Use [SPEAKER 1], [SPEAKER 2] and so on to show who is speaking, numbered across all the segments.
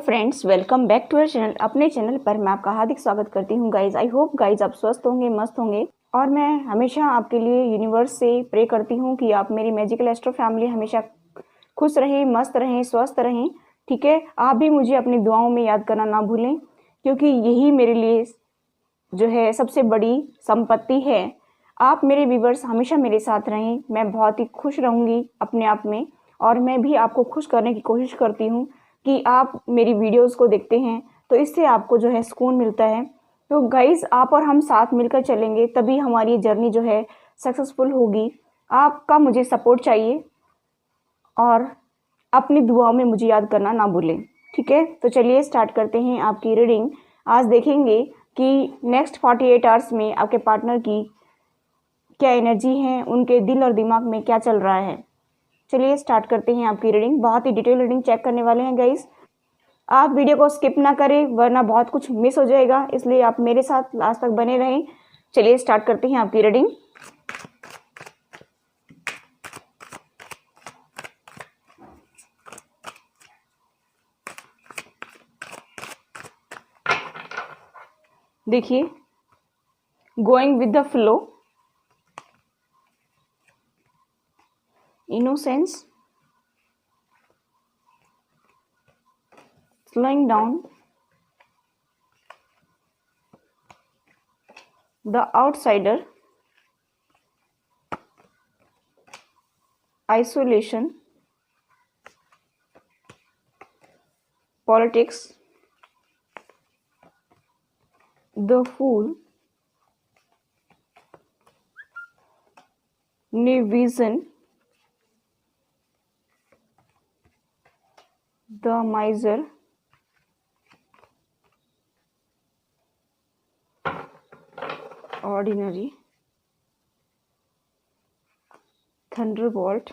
[SPEAKER 1] Friends, welcome back to our channel. अपने channel पर मैं आपका हार्दिक स्वागत करती हूं गाइज। आई होप गाइज आप स्वस्थ होंगे, मस्त होंगे। और मैं हमेशा आपके लिए यूनिवर्स से प्रे करती हूं कि आप मेरी मैजिकल एस्ट्रो फैमिली हमेशा खुश रहें, मस्त रहें, स्वस्थ रहें। ठीक है, आप भी मुझे अपनी दुआओं में याद करना ना भूलें, क्योंकि यही मेरे लिए जो है सबसे बड़ी संपत्ति है। आप मेरे व्यूवर्स हमेशा मेरे साथ रहें, मैं बहुत ही खुश रहूँगी अपने आप में। और मैं भी आपको खुश करने की कोशिश करती हूँ कि आप मेरी वीडियोस को देखते हैं तो इससे आपको जो है सुकून मिलता है। तो गाइस, आप और हम साथ मिलकर चलेंगे तभी हमारी जर्नी जो है सक्सेसफुल होगी। आपका मुझे सपोर्ट चाहिए और अपनी दुआओं में मुझे याद करना ना भूलें। ठीक है, तो चलिए स्टार्ट करते हैं आपकी रीडिंग। आज देखेंगे कि नेक्स्ट 48 आवर्स में आपके पार्टनर की क्या एनर्जी है, उनके दिल और दिमाग में क्या चल रहा है। चलिए स्टार्ट करते हैं आपकी रीडिंग। बहुत ही डिटेल रीडिंग चेक करने वाले हैं गाइस। आप वीडियो को स्किप ना करें वरना बहुत कुछ मिस हो जाएगा, इसलिए आप मेरे साथ लास्ट तक बने रहें। चलिए स्टार्ट करते हैं आपकी रीडिंग। देखिए, going with the flow, innocence, slowing down, the outsider, isolation, politics, the fool, new vision, the miser, ordinary, Thunderbolt.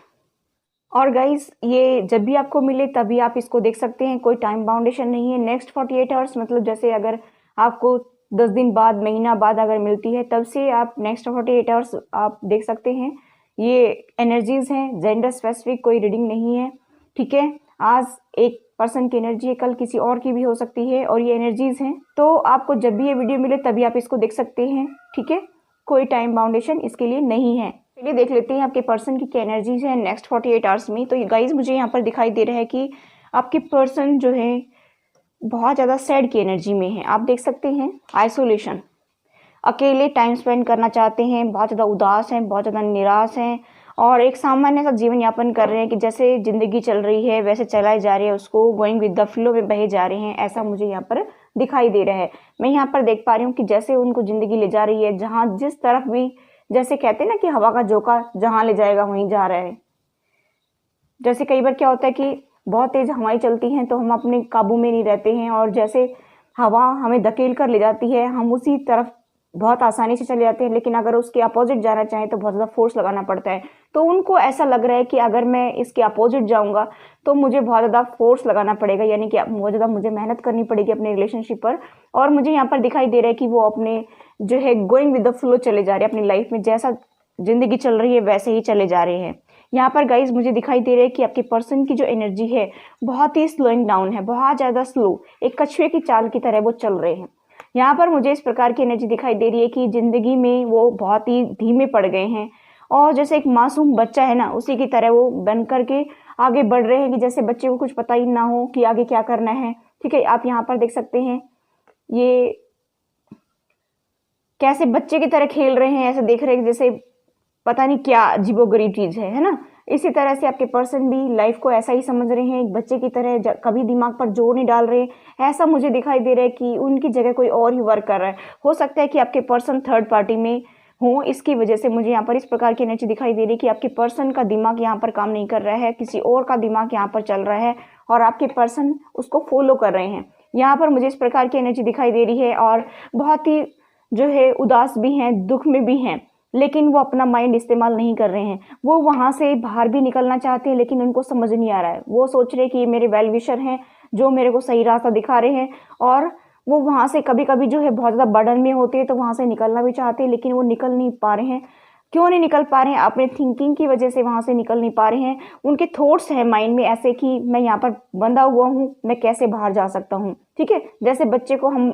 [SPEAKER 1] और गाइस, ये जब भी आपको मिले तभी आप इसको देख सकते हैं, कोई टाइम बाउंडेशन नहीं है। नेक्स्ट 48 आवर्स मतलब जैसे अगर आपको 10 दिन बाद, महीना बाद अगर मिलती है तब से आप नेक्स्ट 48 आवर्स आप देख सकते हैं। ये एनर्जीज हैं, जेंडर स्पेसिफिक कोई रीडिंग नहीं है। ठीक है, आज एक पर्सन की एनर्जी है, कल किसी और की भी हो सकती है और ये एनर्जीज हैं। तो आपको जब भी ये वीडियो मिले तभी आप इसको देख सकते हैं। ठीक है, कोई टाइम बाउंडेशन इसके लिए नहीं है। चलिए देख लेते हैं आपके पर्सन की क्या एनर्जीज है नेक्स्ट 48 आवर्स में। तो गाइज, मुझे यहाँ पर दिखाई दे रहा है कि आपके पर्सन जो है बहुत ज़्यादा सैड की एनर्जी में है। आप देख सकते हैं, आइसोलेशन, अकेले टाइम स्पेंड करना चाहते हैं, बहुत ज़्यादा उदास हैं, बहुत ज़्यादा निराश हैं और एक सामान्य सा जीवन यापन कर रहे हैं कि जैसे ज़िंदगी चल रही है वैसे चलाए जा रहे हैं, उसको गोइंग विद द फ्लो में बहे जा रहे हैं, ऐसा मुझे यहाँ पर दिखाई दे रहा है। मैं यहाँ पर देख पा रही हूँ कि जैसे उनको ज़िंदगी ले जा रही है, जहाँ जिस तरफ भी, जैसे कहते हैं ना कि हवा का झोंका जहाँ ले जाएगा वहीं जा रहा है। जैसे कई बार क्या होता है कि बहुत तेज़ हवाएं चलती हैं तो हम अपने काबू में नहीं रहते हैं और जैसे हवा हमें धकेल कर ले जाती है हम उसी तरफ बहुत आसानी से चले जाते हैं, लेकिन अगर उसके अपोजिट जाना चाहें तो बहुत ज़्यादा फोर्स लगाना पड़ता है। तो उनको ऐसा लग रहा है कि अगर मैं इसके अपोजिट जाऊंगा तो मुझे बहुत ज़्यादा फोर्स लगाना पड़ेगा, यानी कि बहुत ज़्यादा मुझे मेहनत करनी पड़ेगी अपने रिलेशनशिप पर। और मुझे यहाँ पर दिखाई दे रहा है कि वो अपने जो है गोइंग विद द फ्लो चले जा रहे हैं, अपनी लाइफ में जैसा जिंदगी चल रही है वैसे ही चले जा रहे हैं। यहाँ पर गाइज मुझे दिखाई दे रहा है कि आपके पर्सन की जो एनर्जी है बहुत ही स्लोइंग डाउन है, बहुत ज़्यादा स्लो, एक कछुए की चाल की तरह वो चल रहे हैं। यहाँ पर मुझे इस प्रकार की एनर्जी दिखाई दे रही है कि ज़िंदगी में वो बहुत ही धीमे पड़ गए हैं और जैसे एक मासूम बच्चा है ना, उसी की तरह वो बन करके आगे बढ़ रहे हैं कि जैसे बच्चे को कुछ पता ही ना हो कि आगे क्या करना है। ठीक है, आप यहाँ पर देख सकते हैं ये कैसे बच्चे की तरह खेल रहे हैं, ऐसे देख रहे हैं जैसे पता नहीं क्या अजीबोगरीब चीज़ है ना। इसी तरह से आपके पर्सन भी लाइफ को ऐसा ही समझ रहे हैं, एक बच्चे की तरह, कभी दिमाग पर जोर नहीं डाल रहे। ऐसा मुझे दिखाई दे रहा है कि उनकी जगह कोई और ही वर्क कर रहा है। हो सकता है कि आपके पर्सन थर्ड पार्टी में हो, इसकी वजह से मुझे यहाँ पर इस प्रकार की एनर्जी दिखाई दे रही है कि आपके पर्सन का दिमाग यहाँ पर काम नहीं कर रहा है, किसी और का दिमाग यहाँ पर चल रहा है और आपके पर्सन उसको फॉलो कर रहे हैं। यहाँ पर मुझे इस प्रकार की एनर्जी दिखाई दे रही है और बहुत ही जो है उदास भी हैं, दुख में भी हैं, लेकिन वो अपना माइंड इस्तेमाल नहीं कर रहे हैं। वो वहाँ से बाहर भी निकलना चाहते हैं लेकिन उनको समझ नहीं आ रहा है। वो सोच रहे कि ये मेरे वेल विशर हैं जो मेरे को सही रास्ता दिखा रहे हैं और वो वहाँ से कभी कभी जो है बहुत ज़्यादा बर्डन में होते हैं तो वहाँ से निकलना भी चाहते हैं लेकिन वो निकल नहीं पा रहे हैं। क्यों नहीं निकल पा रहे हैं? अपने थिंकिंग की वजह से वहाँ से निकल नहीं पा रहे हैं। उनके थॉट्स हैं माइंड में ऐसे कि मैं यहाँ पर बंधा हुआ हूँ, मैं कैसे बाहर जा सकता हूँ। ठीक है, जैसे बच्चे को हम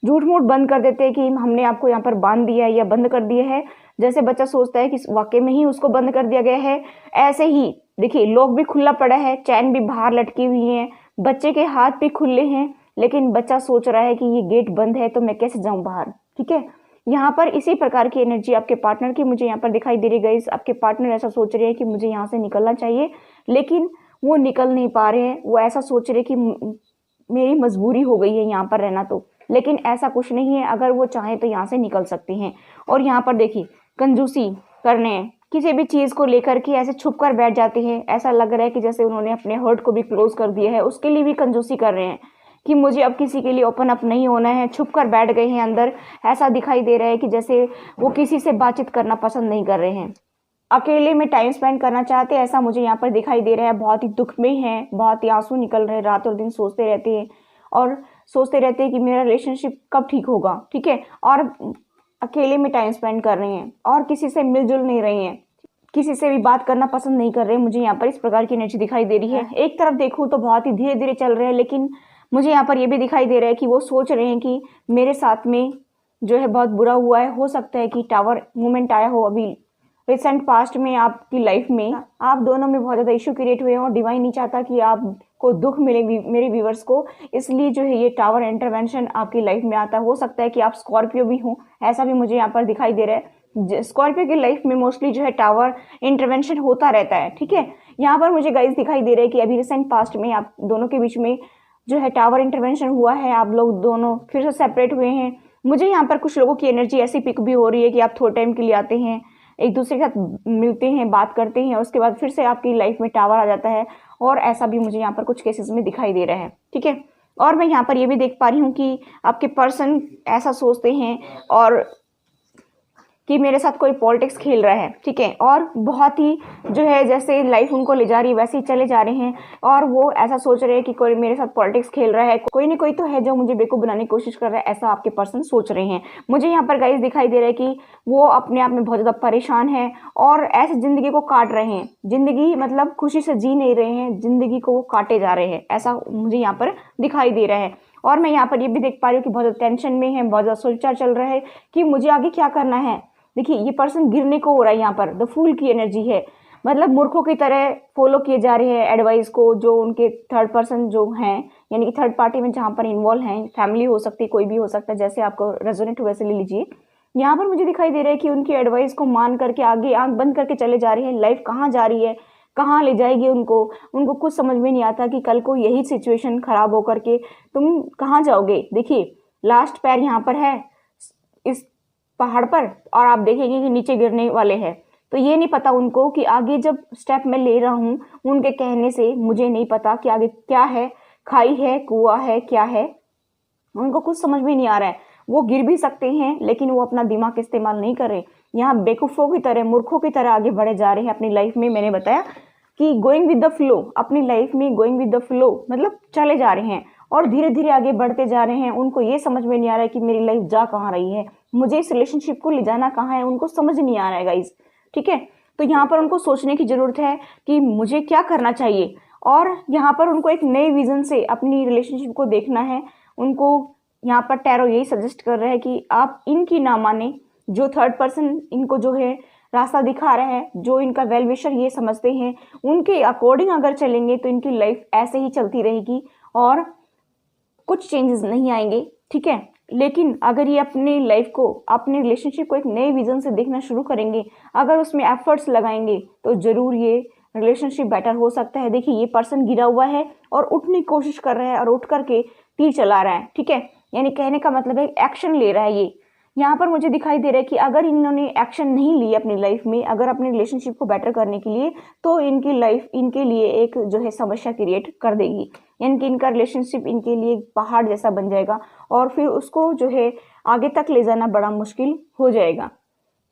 [SPEAKER 1] झूठ मूठ बंद कर देते हैं कि हमने आपको यहाँ पर बांध दिया है या बंद कर दिया है, जैसे बच्चा सोचता है कि वाकई में ही उसको बंद कर दिया गया है, ऐसे ही देखिए लॉक भी खुला पड़ा है, चैन भी बाहर लटकी हुई है, बच्चे के हाथ भी खुले हैं, लेकिन बच्चा सोच रहा है कि ये गेट बंद है तो मैं कैसे जाऊं बाहर। ठीक है, यहाँ पर इसी प्रकार की एनर्जी आपके पार्टनर की मुझे यहाँ पर दिखाई दे रही है गाइस। आपके पार्टनर ऐसा सोच रहे हैं कि मुझे यहाँ से निकलना चाहिए, लेकिन वो निकल नहीं पा रहे हैं। वो ऐसा सोच रहे कि मेरी मजबूरी हो गई है यहाँ पर रहना, तो लेकिन ऐसा कुछ नहीं है। अगर वो चाहे तो यहाँ से निकल सकते हैं। और यहाँ पर देखिए कंजूसी करने, किसी भी चीज़ को लेकर के ऐसे छुप कर बैठ जाते हैं। ऐसा लग रहा है कि जैसे उन्होंने अपने हर्ट को भी क्लोज कर दिया है, उसके लिए भी कंजूसी कर रहे हैं कि मुझे अब किसी के लिए ओपन अप नहीं होना है, छुप कर बैठ गए हैं अंदर। ऐसा दिखाई दे रहा है कि जैसे वो किसी से बातचीत करना पसंद नहीं कर रहे हैं, अकेले में टाइम स्पेंड करना चाहते हैं, ऐसा मुझे यहाँ पर दिखाई दे रहा है। बहुत ही दुख में हैं, बहुत ही आंसू निकल रहे हैं, रात और दिन सोचते रहते हैं और सोचते रहते हैं कि मेरा रिलेशनशिप कब ठीक होगा। ठीक है, और अकेले में टाइम स्पेंड कर रहे हैं और किसी से मिलजुल नहीं रहे हैं, किसी से भी बात करना पसंद नहीं कर रहे। मुझे यहाँ पर इस प्रकार की एनर्जी दिखाई दे रही है। एक तरफ देखूँ तो बहुत ही धीरे धीरे चल रहे हैं, लेकिन मुझे यहाँ पर ये भी दिखाई दे रहा है कि वो सोच रहे हैं कि मेरे साथ में जो है बहुत बुरा हुआ है। हो सकता है कि टावर मूवमेंट आया हो अभी रिसेंट पास्ट में आपकी लाइफ में, आप दोनों में बहुत ज़्यादा इशू क्रिएट हुए हैं और डिवाइन नहीं चाहता कि आपको दुख मिले मेरे व्यूवर्स को, इसलिए जो है ये टावर इंटरवेंशन आपकी लाइफ में आता है। हो सकता है कि आप स्कॉर्पियो भी हों, ऐसा भी मुझे यहाँ पर दिखाई दे रहा है। स्कॉर्पियो की लाइफ में मोस्टली जो है टावर इंटरवेंशन होता रहता है। ठीक है, यहाँ पर मुझे गाइस दिखाई दे रहा है कि अभी रिसेंट पास्ट में आप दोनों के बीच में जो है टावर इंटरवेंशन हुआ है, आप लोग दोनों फिर से सेपरेट हुए हैं। मुझे यहाँ पर कुछ लोगों की एनर्जी ऐसी पिक भी हो रही है कि आप थोड़े टाइम के लिए आते हैं, एक दूसरे के साथ मिलते हैं, बात करते हैं, उसके बाद फिर से आपकी लाइफ में टावर आ जाता है। और ऐसा भी मुझे यहाँ पर कुछ केसेस में दिखाई दे रहा है। ठीक है, और मैं यहाँ पर ये भी देख पा रही हूँ कि आपके पर्सन ऐसा सोचते हैं और कि मेरे साथ कोई पॉलिटिक्स खेल रहा है। ठीक है, और बहुत ही जो है जैसे लाइफ उनको ले जा रही है वैसे ही चले जा रहे हैं, और वो ऐसा सोच रहे हैं कि कोई मेरे साथ पॉलिटिक्स खेल रहा है, कोई ना कोई तो है जो मुझे बेवकूफ़ बनाने की कोशिश कर रहा है, ऐसा आपके पर्सन सोच रहे हैं। मुझे यहाँ पर गाइस दिखाई दे रहा है कि वो अपने आप में बहुत ज़्यादा परेशान है और ऐसे ज़िंदगी को काट रहे हैं। ज़िंदगी मतलब खुशी से जी नहीं रहे हैं, ज़िंदगी को वो काटे जा रहे हैं, ऐसा मुझे यहाँ पर दिखाई दे रहा है। और मैं यहाँ पर ये भी देख पा रही हूँ कि बहुत ज़्यादा टेंशन में है, बहुत ज़्यादा सोच चल रहा है कि मुझे आगे क्या करना है। देखिए ये पर्सन गिरने को हो रहा है, यहाँ पर द फूल की एनर्जी है, मतलब मूर्खों की तरह फॉलो किए जा रहे हैं एडवाइस को, जो उनके थर्ड पर्सन जो हैं, यानी कि थर्ड पार्टी में जहाँ पर इन्वॉल्व हैं, फैमिली हो सकती है, कोई भी हो सकता है, जैसे आपको रेजोनेट हो वैसे ले लीजिए। यहाँ पर मुझे दिखाई दे रहा है कि उनकी एडवाइस को मान करके आगे आंख बंद करके चले जा रहे हैं। लाइफ कहाँ जा रही है, कहाँ ले जाएगी उनको कुछ समझ में नहीं आता कि कल को यही सिचुएशन खराब होकर के तुम कहाँ जाओगे। देखिए लास्ट पैर यहाँ पर है इस पहाड़ पर और आप देखेंगे कि नीचे गिरने वाले हैं, तो ये नहीं पता उनको कि आगे जब स्टेप मैं ले रहा हूँ उनके कहने से, मुझे नहीं पता कि आगे क्या है, खाई है, कुआं है, क्या है, उनको कुछ समझ में नहीं आ रहा है। वो गिर भी सकते हैं लेकिन वो अपना दिमाग इस्तेमाल नहीं कर रहे, यहाँ बेवकूफ़ों की तरह, मूर्खों की तरह आगे बढ़े जा रहे हैं अपनी लाइफ में। मैंने बताया कि गोइंग विद द फ्लो, अपनी लाइफ में गोइंग विद द फ्लो मतलब चले जा रहे हैं और धीरे धीरे आगे बढ़ते जा रहे हैं। उनको ये समझ में नहीं आ रहा है कि मेरी लाइफ जा कहाँ रही है, मुझे इस रिलेशनशिप को ले जाना कहाँ है, उनको समझ नहीं आ रहा है गाइज। ठीक है, तो यहाँ पर उनको सोचने की ज़रूरत है कि मुझे क्या करना चाहिए, और यहाँ पर उनको एक नए विजन से अपनी रिलेशनशिप को देखना है। उनको यहाँ पर टैरो यही सजेस्ट कर रहा है कि आप इनकी ना माने, जो थर्ड पर्सन इनको जो है रास्ता दिखा रहा है, जो इनका वेल विशर ये समझते हैं, उनके अकॉर्डिंग अगर चलेंगे तो इनकी लाइफ ऐसे ही चलती रहेगी और कुछ चेंजेस नहीं आएंगे। ठीक है, लेकिन अगर ये अपनी लाइफ को, अपने रिलेशनशिप को एक नए विजन से देखना शुरू करेंगे, अगर उसमें एफर्ट्स लगाएंगे तो ज़रूर ये रिलेशनशिप बेटर हो सकता है। देखिए ये पर्सन गिरा हुआ है और उठने की कोशिश कर रहा है और उठ करके तीर चला रहा है। ठीक है, यानी कहने का मतलब है एक्शन ले रहा है ये। यहाँ पर मुझे दिखाई दे रहा है कि अगर इन्होंने एक्शन नहीं ली अपनी लाइफ में, अगर अपने रिलेशनशिप को बेटर करने के लिए, तो इनकी लाइफ इनके लिए एक जो है समस्या क्रिएट कर देगी, यानी कि इनका रिलेशनशिप इनके लिए पहाड़ जैसा बन जाएगा और फिर उसको जो है आगे तक ले जाना बड़ा मुश्किल हो जाएगा।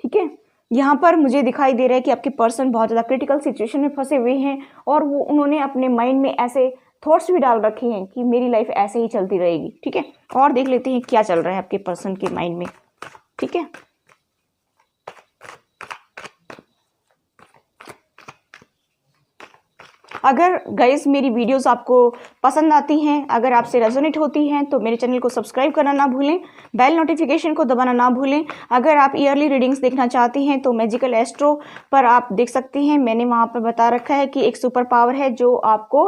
[SPEAKER 1] ठीक है, यहाँ पर मुझे दिखाई दे रहा है कि आपके पर्सन बहुत ज़्यादा क्रिटिकल सिचुएशन में फंसे हुए हैं और वो उन्होंने अपने माइंड में ऐसे थॉट्स भी डाल रखे हैं कि मेरी लाइफ ऐसे ही चलती रहेगी। ठीक है, और देख लेते हैं क्या चल रहा है आपके पर्सन के माइंड में। ठीक है, अगर गाइस मेरी वीडियोस आपको पसंद आती हैं, अगर आपसे रेजोनेट होती हैं, तो मेरे चैनल को सब्सक्राइब करना ना भूलें, बेल नोटिफिकेशन को दबाना ना भूलें। अगर आप ईयरली रीडिंग्स देखना चाहती हैं तो मैजिकल एस्ट्रो पर आप देख सकती हैं। मैंने वहाँ पर बता रखा है कि एक सुपर पावर है जो आपको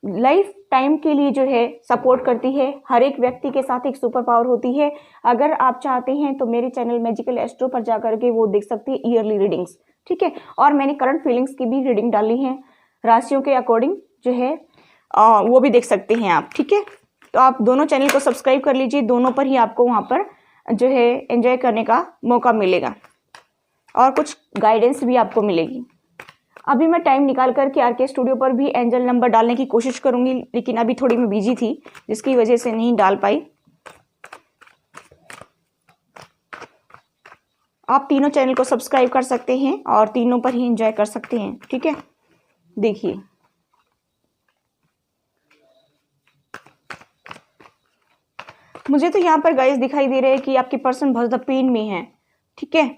[SPEAKER 1] लाइफ टाइम के लिए जो है सपोर्ट करती है। हर एक व्यक्ति के साथ एक सुपर पावर होती है। अगर आप चाहते हैं तो मेरे चैनल मैजिकल एस्ट्रो पर जाकर के वो देख सकते हैं ईयरली रीडिंग्स, ठीक है। और मैंने करंट फीलिंग्स की भी रीडिंग डाली है, राशियों के अकॉर्डिंग जो है वो भी देख सकते हैं आप, ठीक है। तो आप दोनों चैनल को सब्सक्राइब कर लीजिए, दोनों पर ही आपको वहाँ पर जो है एंजॉय करने का मौका मिलेगा और कुछ गाइडेंस भी आपको मिलेगी। अभी मैं टाइम निकाल करके आरके स्टूडियो पर भी एंजल नंबर डालने की कोशिश करूंगी, लेकिन अभी थोड़ी मैं बिजी थी जिसकी वजह से नहीं डाल पाई। आप तीनों चैनल को सब्सक्राइब कर सकते हैं और तीनों पर ही एंजॉय कर सकते हैं, ठीक है। देखिए मुझे तो यहाँ पर गाइस दिखाई दे रहे हैं कि आपके पर्सन बहुत ज़्यादा पेन में है, ठीक है।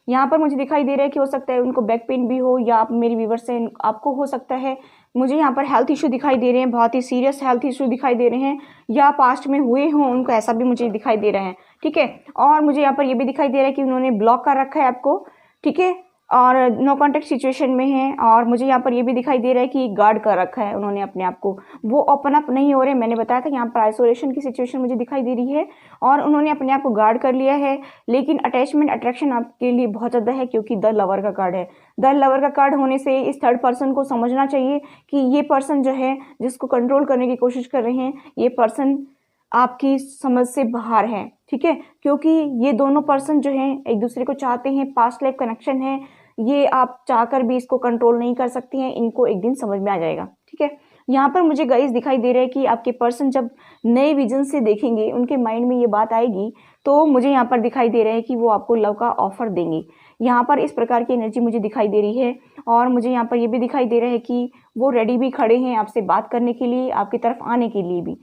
[SPEAKER 1] यहाँ पर मुझे दिखाई दे रहा है कि हो सकता है उनको बैक पेन भी हो, या आप मेरी व्यूवर से आपको हो सकता है। मुझे यहाँ पर हेल्थ इशू दिखाई दे रहे हैं, बहुत ही सीरियस हेल्थ इशू दिखाई दे रहे हैं, या पास्ट में हुए हों उनको, ऐसा भी मुझे दिखाई दे रहा है, ठीक है। और मुझे यहाँ पर ये भी दिखाई दे रहा है कि उन्होंने ब्लॉक कर रखा है आपको, ठीक है, और नो कॉन्टेक्ट सिचुएशन में है। और मुझे यहाँ पर ये भी दिखाई दे रहा है कि गार्ड कर रखा है उन्होंने अपने आप को, वो ओपन अप नहीं हो रहे। मैंने बताया था यहाँ पर आइसोलेशन की सिचुएशन मुझे दिखाई दे रही है और उन्होंने अपने आप को गार्ड कर लिया है। लेकिन अटैचमेंट अट्रैक्शन आपके लिए बहुत ज़्यादा है, क्योंकि द लवर का कार्ड है। द लवर का कार्ड होने से इस थर्ड पर्सन को समझना चाहिए कि ये पर्सन जो है जिसको कंट्रोल करने की कोशिश कर रहे हैं, ये पर्सन आपकी समझ से बाहर है, ठीक है। क्योंकि ये दोनों पर्सन जो हैं एक दूसरे को चाहते हैं, पास्ट लाइफ कनेक्शन है, ये आप चाहकर भी इसको कंट्रोल नहीं कर सकती हैं। इनको एक दिन समझ में आ जाएगा, ठीक है। यहाँ पर मुझे गाइस दिखाई दे रहा है कि आपके पर्सन जब नए विजन से देखेंगे, उनके माइंड में ये बात आएगी, तो मुझे यहाँ पर दिखाई दे रहा है कि वो आपको लव का ऑफर देंगे। यहाँ पर इस प्रकार की एनर्जी मुझे दिखाई दे रही है। और मुझे यहाँ पर ये भी दिखाई दे रहा है कि वो रेडी भी खड़े हैं आपसे बात करने के लिए, आपकी तरफ आने के लिए भी।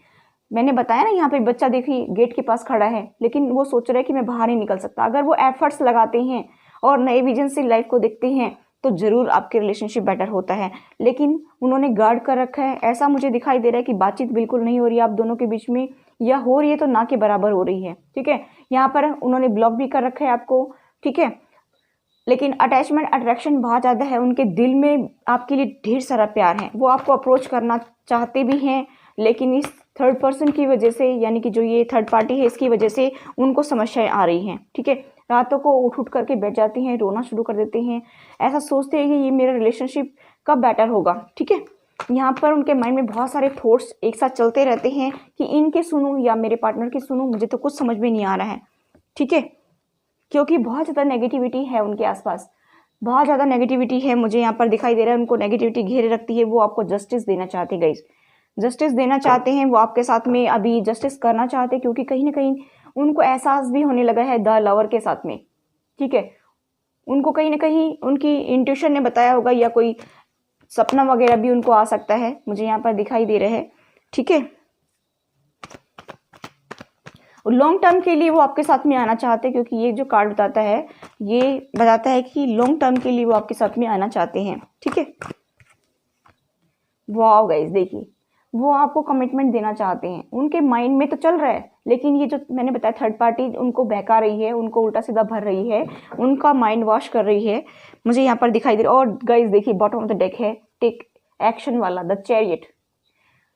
[SPEAKER 1] मैंने बताया ना, यहाँ पे बच्चा देखिए गेट के पास खड़ा है, लेकिन वो सोच रहा है कि मैं बाहर नहीं निकल सकता। अगर वो एफर्ट्स लगाते हैं और नए विजन से लाइफ को देखते हैं तो जरूर आपके रिलेशनशिप बेटर होता है। लेकिन उन्होंने गार्ड कर रखा है। ऐसा मुझे दिखाई दे रहा है कि बातचीत बिल्कुल नहीं हो रही है आप दोनों के बीच में, या हो रही है तो ना के बराबर हो रही है, ठीक है। यहाँ पर उन्होंने ब्लॉक भी कर रखा है आपको, ठीक है। लेकिन अटैचमेंट अट्रैक्शन बहुत ज़्यादा है, उनके दिल में आपके लिए ढेर सारा प्यार है। वो आपको अप्रोच करना चाहते भी हैं, लेकिन इस थर्ड पर्सन की वजह से, यानी कि जो ये थर्ड पार्टी है, इसकी वजह से उनको समस्याएं आ रही हैं, ठीक है। रातों को उठ करके बैठ जाती हैं, रोना शुरू कर देते हैं, ऐसा सोचते हैं कि ये मेरा रिलेशनशिप कब बेटर होगा, ठीक है। यहाँ पर उनके माइंड में बहुत सारे थॉट्स एक साथ चलते रहते हैं कि इनके सुनूं या मेरे पार्टनर की सुनूं, मुझे तो कुछ समझ में नहीं आ रहा है, ठीक है। क्योंकि बहुत ज़्यादा नेगेटिविटी है उनके आसपास, बहुत ज़्यादा नेगेटिविटी है। मुझे यहाँ पर दिखाई दे रहा है उनको नेगेटिविटी घेरे रखती है। वो आपको जस्टिस देना चाहते हैं गाइस, जस्टिस देना चाहते हैं। वो आपके साथ में अभी जस्टिस करना चाहते हैं, क्योंकि कहीं ना कहीं उनको एहसास भी होने लगा है द लवर के साथ में, ठीक है। उनको कहीं ना कहीं उनकी इंट्यूशन ने बताया होगा, या कोई सपना वगैरह भी उनको आ सकता है, मुझे यहाँ पर दिखाई दे रहा है, ठीक है। लॉन्ग टर्म के लिए वो आपके साथ में आना चाहते हैं, क्योंकि ये जो कार्ड बताता है, ये बताता है कि लॉन्ग टर्म के लिए वो आपके साथ में आना चाहते हैं, ठीक है। वाओ गाइस, देखिए वो आपको कमिटमेंट देना चाहते हैं। उनके माइंड में तो चल रहा है, लेकिन ये जो मैंने बताया थर्ड पार्टी उनको बहका रही है, उनको उल्टा सीधा भर रही है, उनका माइंड वॉश कर रही है, मुझे यहाँ पर दिखाई दे रहा है। और गाइस देखिए बॉटम ऑफ द डेक है टेक एक्शन वाला, द चैरियट,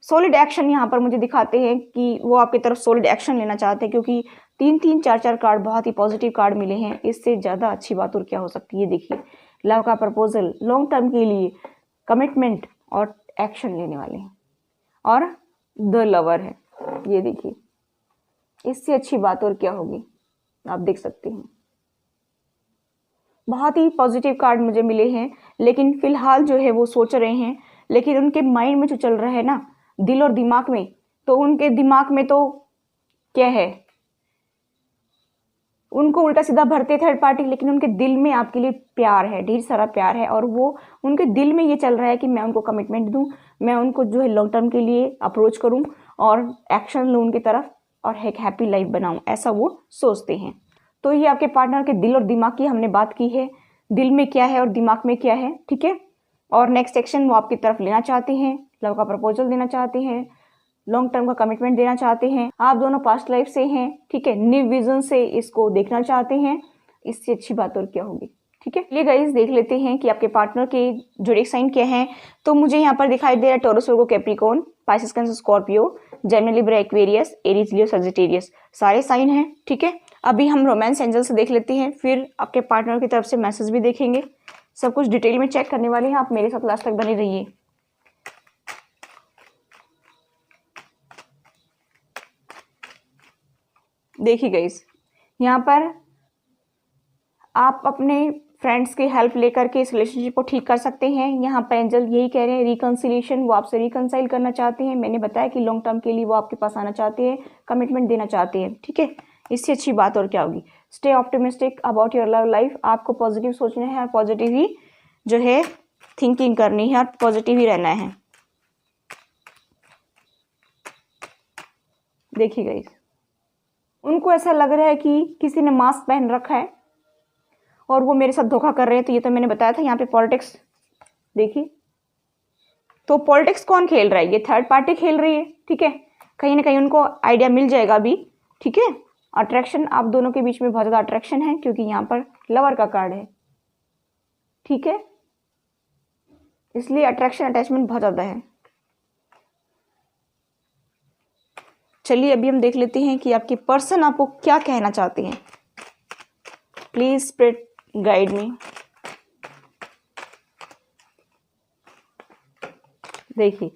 [SPEAKER 1] सॉलिड एक्शन। यहाँ पर मुझे दिखाते हैं कि वो आपकी तरफ सॉलिड एक्शन लेना चाहते हैं, क्योंकि 3-3, 4-4 कार्ड बहुत ही पॉजिटिव कार्ड मिले हैं। इससे ज़्यादा अच्छी बात और क्या हो सकती है। देखिए लव का प्रपोजल, लॉन्ग टर्म के लिए कमिटमेंट और एक्शन लेने वाले हैं, और द लवर है। ये देखिए इससे अच्छी बात और क्या होगी, आप देख सकते हैं। बहुत ही पॉजिटिव कार्ड मुझे मिले हैं, लेकिन फिलहाल जो है वो सोच रहे हैं, लेकिन उनके माइंड में जो चल रहा है ना, दिल और दिमाग में, तो उनके दिमाग में तो क्या है, उनको उल्टा सीधा भरते थर्ड पार्टी, लेकिन उनके दिल में आपके लिए प्यार है, ढेर सारा प्यार है। और वो उनके दिल में ये चल रहा है कि मैं उनको कमिटमेंट दूं, मैं उनको जो है लॉन्ग टर्म के लिए अप्रोच करूं और एक्शन लूं उनकी तरफ, और एक हैप्पी लाइफ बनाऊं, ऐसा वो सोचते हैं। तो ये आपके पार्टनर के दिल और दिमाग की हमने बात की है, दिल में क्या है और दिमाग में क्या है, ठीक है। और नेक्स्ट एक्शन वो आपकी तरफ लेना चाहते हैं, लव का प्रपोजल देना चाहते हैं, लॉन्ग टर्म का कमिटमेंट देना चाहते हैं, आप दोनों पास्ट लाइफ से हैं, ठीक है, न्यू विजन से इसको देखना चाहते हैं। इससे अच्छी बात और क्या होगी, ठीक है। चलिए गाइस देख लेते हैं कि आपके पार्टनर के ज़ोडिएक साइन क्या है। तो मुझे यहाँ पर दिखाई दे रहा है Taurus, Virgo, Capricorn, Pisces, Cancer, Scorpio, Gemini, Libra, Aquarius, Aries, Leo, Sagittarius, सारे साइन हैं, ठीक है। अभी हम रोमांस एंजल से देख लेते हैं, फिर आपके पार्टनर की तरफ से मैसेज भी देखेंगे। सब कुछ डिटेल में चेक करने वाले हैं, आप मेरे साथ लास्ट तक बने रहिए। देखिए गाइस, यहाँ पर आप अपने फ्रेंड्स की हेल्प लेकर के इस रिलेशनशिप को ठीक कर सकते हैं। यहाँ पर एंजल यही कह रहे हैं, रिकन्सिलिएशन, वो आपसे रिकन्साइल करना चाहते हैं। मैंने बताया कि लॉन्ग टर्म के लिए वो आपके पास आना चाहते हैं, कमिटमेंट देना चाहते हैं, ठीक है। इससे अच्छी बात और क्या होगी। Stay optimistic about your love life, आपको पॉजिटिव सोचना है और पॉजिटिव ही जो है थिंकिंग करनी है और पॉजिटिव ही रहना है। देखिए गाइस, उनको ऐसा लग रहा है कि किसी ने मास्क पहन रखा है और वो मेरे साथ धोखा कर रहे हैं। तो ये तो मैंने बताया था, यहाँ पे पॉलिटिक्स देखिए। तो पॉलिटिक्स कौन खेल रहा है, ये थर्ड पार्टी खेल रही है, ठीक है। कहीं ना कहीं उनको आइडिया मिल जाएगा अभी, ठीक है। अट्रैक्शन, आप दोनों के बीच में बहुत ज़्यादा अट्रैक्शन है, क्योंकि यहाँ पर लवर का कार्ड है, ठीक है। इसलिए अट्रैक्शन, अटैचमेंट बहुत ज़्यादा है। चलिए अभी हम देख लेते हैं कि आपके पर्सन आपको क्या कहना चाहते हैं। Please spirit guide me. देखिए,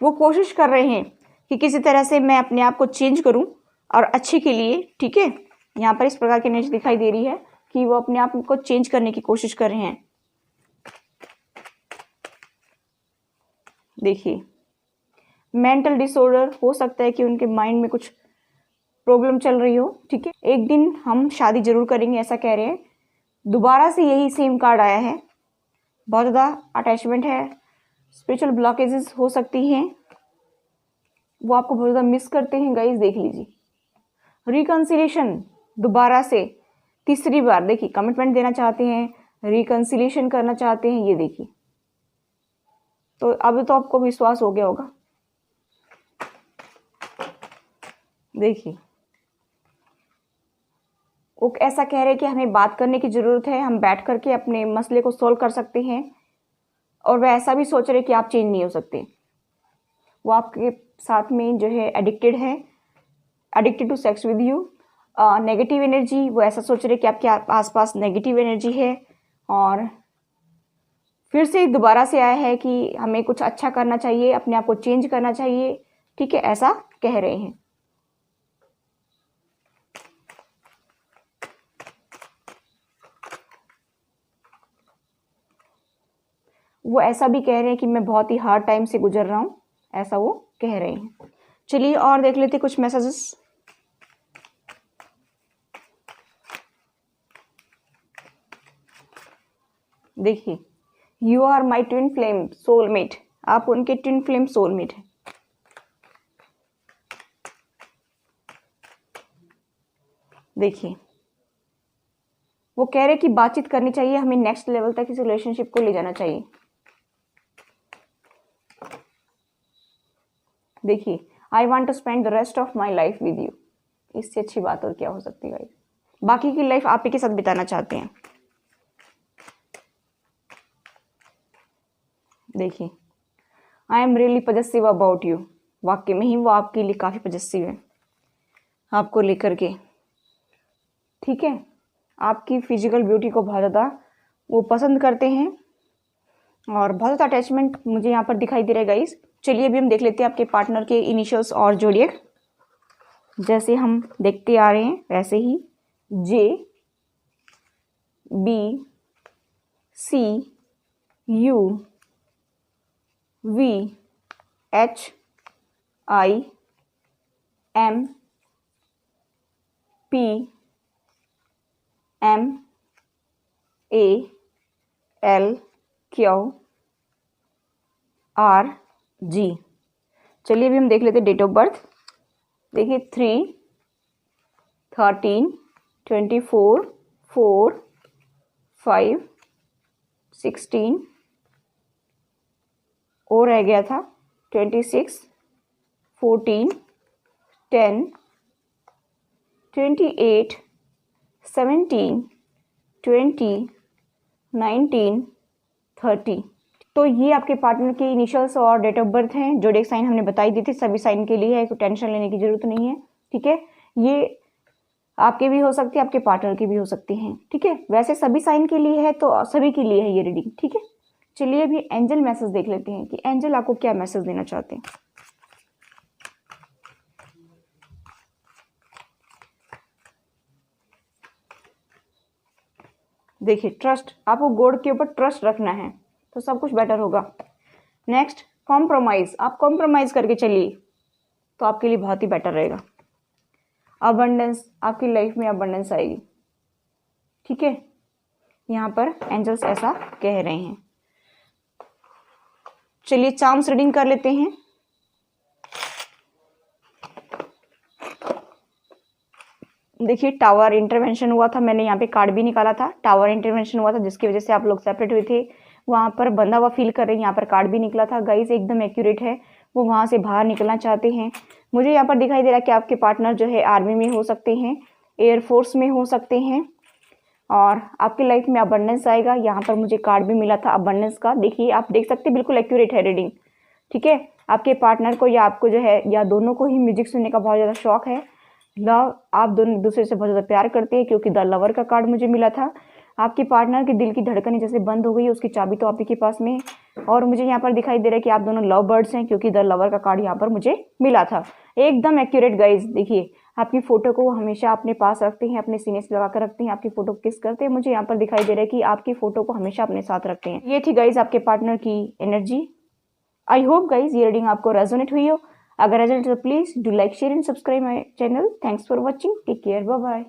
[SPEAKER 1] वो कोशिश कर रहे हैं कि किसी तरह से मैं अपने आप को चेंज करूं और अच्छे के लिए, ठीक है। यहाँ पर इस प्रकार की एनर्जी दिखाई दे रही है कि वो अपने आप को चेंज करने की कोशिश कर रहे हैं। देखिए, मेंटल डिसऑर्डर हो सकता है कि उनके माइंड में कुछ प्रॉब्लम चल रही हो, ठीक है। एक दिन हम शादी जरूर करेंगे, ऐसा कह रहे हैं। दोबारा से यही सेम कार्ड आया है, बहुत ज़्यादा अटैचमेंट है, स्पिरिचुअल ब्लॉकेजेस हो सकती हैं, वो आपको बहुत ज़्यादा मिस करते हैं गाइस। देख लीजिए, रिकन्सिलिएशन दोबारा से तीसरी बार, देखिए कमिटमेंट देना चाहते हैं, रिकन्सिलिएशन करना चाहते हैं, ये देखिए। तो अब तो आपको विश्वास हो गया होगा। देखिए, वो ऐसा कह रहे हैं कि हमें बात करने की ज़रूरत है, हम बैठ करके अपने मसले को सॉल्व कर सकते हैं। और वह ऐसा भी सोच रहे कि आप चेंज नहीं हो सकते। वो आपके साथ में जो है एडिक्टेड है, addicted to sex with you. Negative energy, वो ऐसा सोच रहे कि आपके आसपास नेगेटिव एनर्जी है। और फिर से दोबारा से आया है कि हमें कुछ अच्छा करना चाहिए, अपने आप को चेंज करना चाहिए, ठीक है, ऐसा कह रहे हैं। वो ऐसा भी कह रहे हैं कि मैं बहुत ही हार्ड टाइम से गुजर रहा हूँ, ऐसा वो कह रहे हैं। चलिए और देख लेते कुछ मैसेजेस। देखिए, you are my twin flame soulmate, आप उनके ट्विन फ्लेम सोलमेट हैं। देखिए, वो कह रहे कि बातचीत करनी चाहिए, हमें नेक्स्ट लेवल तक इस रिलेशनशिप को ले जाना चाहिए। देखिए, I want to spend the rest of my life with you, इससे अच्छी बात और क्या हो सकती है। बाकी की लाइफ आप ही के साथ बिताना चाहते हैं। देखिए, I am really possessive about you, वाकई में ही वो आपके लिए काफ़ी पजेसिव है, आपको लेकर के, ठीक है। आपकी फिजिकल ब्यूटी को बहुत ज़्यादा वो पसंद करते हैं और बहुत ज़्यादा अटैचमेंट मुझे यहाँ पर दिखाई दे रहा है गाइस। चलिए अभी हम देख लेते हैं आपके पार्टनर के इनिशियल्स और ज़ोडिएक। जैसे हम देखते आ रहे हैं वैसे ही J, B, C, U, V, H, I, M, P, M, A, L, Q, R, G। चलिए अभी हम देख लेते हैं डेट ऑफ बर्थ। देखिए 3, 13, 24, 4, 5, 16 और रह गया था 26, 14, 10, 28, 17, 20, 19, 30। तो ये आपके पार्टनर के इनिशियल्स और डेट ऑफ बर्थ हैं। जोडिएक साइन हमने बताई दी थी, सभी साइन के लिए है, कोई टेंशन लेने की जरूरत नहीं है। ठीक है, ये आपके भी हो सकती है, आपके पार्टनर की भी हो सकती हैं। ठीक है, वैसे सभी साइन के लिए है, तो सभी के लिए है ये रीडिंग। ठीक है, चलिए अभी एंजल मैसेज देख लेते हैं कि एंजल आपको क्या मैसेज देना चाहते हैं। देखिए, ट्रस्ट, आपको गॉड के ऊपर ट्रस्ट रखना है तो सब कुछ बेटर होगा। नेक्स्ट, कॉम्प्रोमाइज, आप कॉम्प्रोमाइज करके चलिए तो आपके लिए बहुत ही बेटर रहेगा। अबंडेंस, आपकी लाइफ में अबंडेंस आएगी। ठीक है, यहाँ पर एंजल्स ऐसा कह रहे हैं। चलिए चार्म्स रीडिंग कर लेते हैं। देखिए, टावर इंटरवेंशन हुआ था, मैंने यहाँ पे कार्ड भी निकाला था। टावर इंटरवेंशन हुआ था जिसकी वजह से आप लोग सेपरेट हुए थे, वहाँ पर बंधा हुआ फील कर रहे हैं। यहाँ पर कार्ड भी निकला था। गाइस एकदम एक्यूरेट है, वो वहाँ से बाहर निकलना चाहते हैं। मुझे यहाँ पर दिखाई दे रहा है कि आपके पार्टनर जो है आर्मी में हो सकते हैं, एयरफोर्स में हो सकते हैं, और आपकी लाइफ में अबंडेंस आएगा। यहाँ पर मुझे कार्ड भी मिला था अबंडेंस का। देखिए, आप देख सकते हैं, बिल्कुल एक्यूरेट है रीडिंग। ठीक है, आपके पार्टनर को या आपको जो है या दोनों को ही म्यूजिक सुनने का बहुत ज़्यादा शौक है। लव, आप दोनों एक दूसरे से बहुत ज़्यादा प्यार करते हैं, क्योंकि द लवर का कार्ड मुझे मिला था। आपके पार्टनर के दिल की धड़कनें जैसे बंद हो गई है, उसकी चाबी तो आप ही के पास में। और मुझे यहाँ पर दिखाई दे रहा है कि आप दोनों लव बर्ड्स हैं, क्योंकि द लवर का कार्ड यहाँ पर मुझे मिला था। एकदम एक्यूरेट गाइज। देखिए, आपकी फोटो को हमेशा अपने पास रखते हैं, अपने सीने से लगा कर रखते हैं, आपकी फोटो को किस करते हैं। मुझे यहाँ पर दिखाई दे रहा है कि आपकी फोटो को हमेशा अपने साथ रखते हैं। ये थी गाइज आपके पार्टनर की एनर्जी। आई होप गाइज ये रीडिंग आपको रेजोनेट हुई हो। अगर रेजोनेट तो please do like, share and subscribe my channel. Thanks for watching, take care, bye bye.